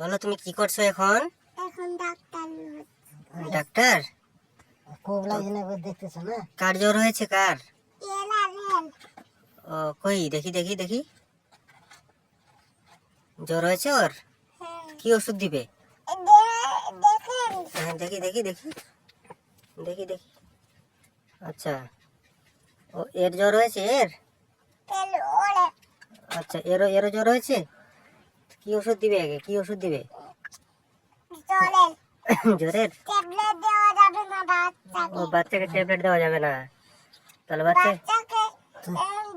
বলো তুমি কি করছো এখন? এখন ডাক্তার ডাক্তার? খুব লাগছে না দেখতেছ না? কার জ্বর হয়েছে কার? এলালেন ও কই দেখি দেখি দেখি। জ্বর হয়েছে ওর? কি ওষুধ দিবে? দেখেন হ্যাঁ দেখি দেখি দেখি দেখি দেখি। আচ্ছা, ও এর জ্বর হয়েছে এর? তেল ওরে আচ্ছা, এরও এরও জ্বর হয়েছে। কি ওষুধ দিবে আগে, কি ওষুধ দিবে? জলের জ্বরের? ট্যাবলেট দেওয়া যাবে না বাচ্চাকে। ও বাচ্চাকে ট্যাবলেট দেওয়া যাবে না, তাহলে বাচ্চাকে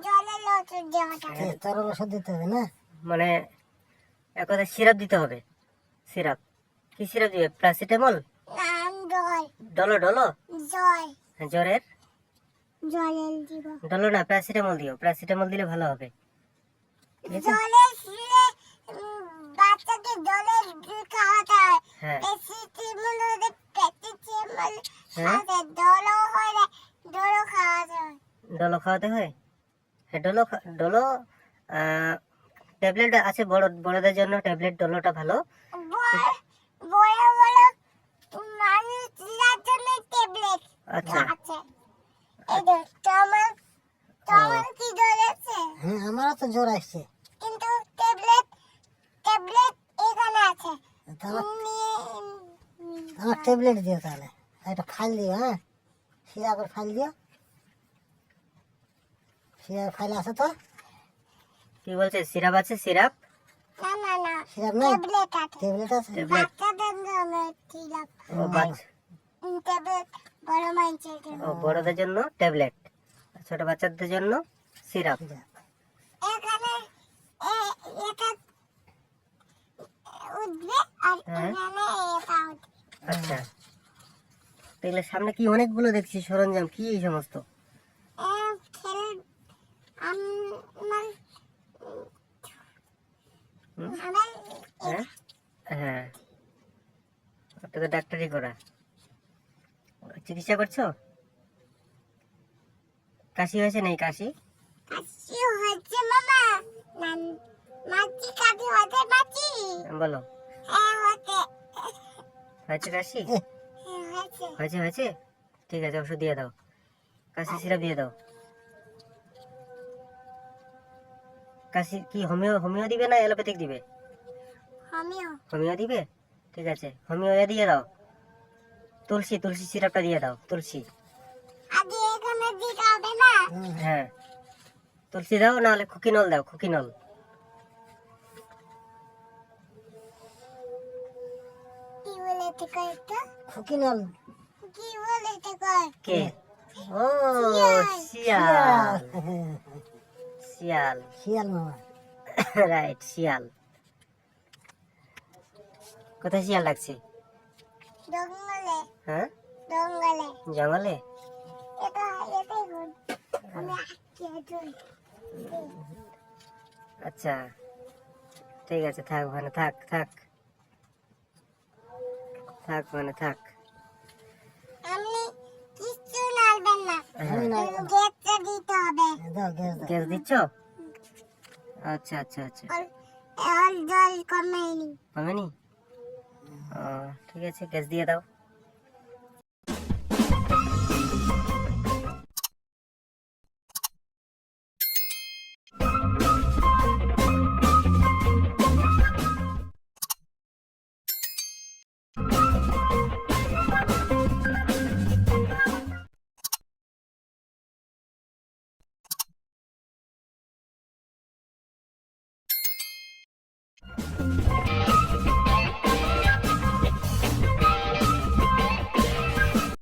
জলের ওষুধ দেওয়া যাবে। তরল ওষুধ দিতে হবে না? মানে এক কথায় সিরাপ দিতে হবে। সিরাপ? কি সিরাপ দিবে? প্যারাসিটামল? নাম জল ডলো ডলো? জল হ্যাঁ, জ্বরের জলের দিব ডলো না, প্যারাসিটামল দিও। প্যারাসিটামল দিলে ভালো হবে। ঠিক আছে? জলের দিলে বাচ্চাকে জলের খাওয়াতে হয়। হ্যাঁ প্যারাসিটামল হলে প্যারাসিটামল হ্যাঁ, খাওয়াতে ডলো হলে ডলো খাওয়াতে হয়। ডলো খাওয়াতে হয়। হ্যাঁ ডলো ডলো ট্যাবলেট আছে বড়দের জন্য ট্যাবলেট। ডলোটা ভালো। বড় বড় মানুষের জন্য ট্যাবলেট আচ্ছা আছে। এই যে তোমার কি জ্বর আছে? হ্যাঁ, আমারও তো জ্বর আসছে। কিন্তু ট্যাবলেট এখানে আছে। তাহলে নিয়ে- আমার ট্যাবলেট দিও, তাহলে একটা ফাইল দিও। হ্যাঁ, সিরাপের ফাইল দিও। সিরাপের ফাইল আছে তো? কি বলছে? সিরাপ আছে? সিরাপ? না না না সিরাপ নাই? ট্যাবলেট আছে। ট্যাবলেট আছে? ট্যাবলেট? বাচ্চাদের জন্য সিরাপ। ও বাচ্চা, ট্যাবলেট বড় মানুষের জন্য। ও বড়দের জন্য ট্যাবলেট, ছোট বাচ্চাদের জন্য সিরাপ। সিরাপ। এখানে এটা উঠবে আর হ্যাঁ। এখানে এটা উঠবে। আচ্ছা, তাহলে সামনে কি অনেকগুলো দেখছি সরঞ্জাম, কি এই সমস্ত? আমার হুম? আমার হ্যাঁ হ্যাঁ, ওটা তো ডাক্তারি করা। চিকিৎসা করছো? কাশি হয়েছে? নেই কাশি? কাশি হচ্ছে মামা। মাছি কাশি হচ্ছে মাছি। বলো, হ্যাঁ হচ্ছে। হয়েছে কাশি? হ্যাঁ হচ্ছে। হয়েছে হয়েছে, ঠিক আছে, ওষুধ দিয়ে দাও। কাশি সিরাপ দিয়ে দাও। কাশি কি হোমিও হোমিও দিবে না অ্যালোপ্যাথিক দিবে? আমিও হোমিও দিবে, ঠিক আছে, হোমিও দিয়ে দাও। তুলসী তুলসী সিরাপটা দিয়ে দাও। তুলসী? আগে এখানে দিতে হবে না। হ্যাঁ, তুলসী দাও, নাহলে খুকিনল দাও। খুকিনল? কি বলে থেকে এটা? খুকিনল? কি বলে থেকে? কে? ও শিয়াল। শিয়াল, শিয়াল মামা। রাইট, শিয়াল। কোথায় শিয়াল লাগছে? জঙ্গলে হ্যাঁ, জঙ্গলে। জঙ্গলে? এটা এটাই গুড। আমি আজকে তুই আচ্ছা, ঠিক আছে, থাক ওখানে, থাক থাক থাক, মানে থাক। আপনি কিচ্ছু নাড়বেন না। আমি না গ্যাসটা দিতে হবে। দাও, গ্যাস দাও। গ্যাস দিচ্ছ? আচ্ছা আচ্ছা আচ্ছা, আর জল কমেনি। কমেনি? ও, ঠিক আছে, গ্যাস দিয়ে দাও।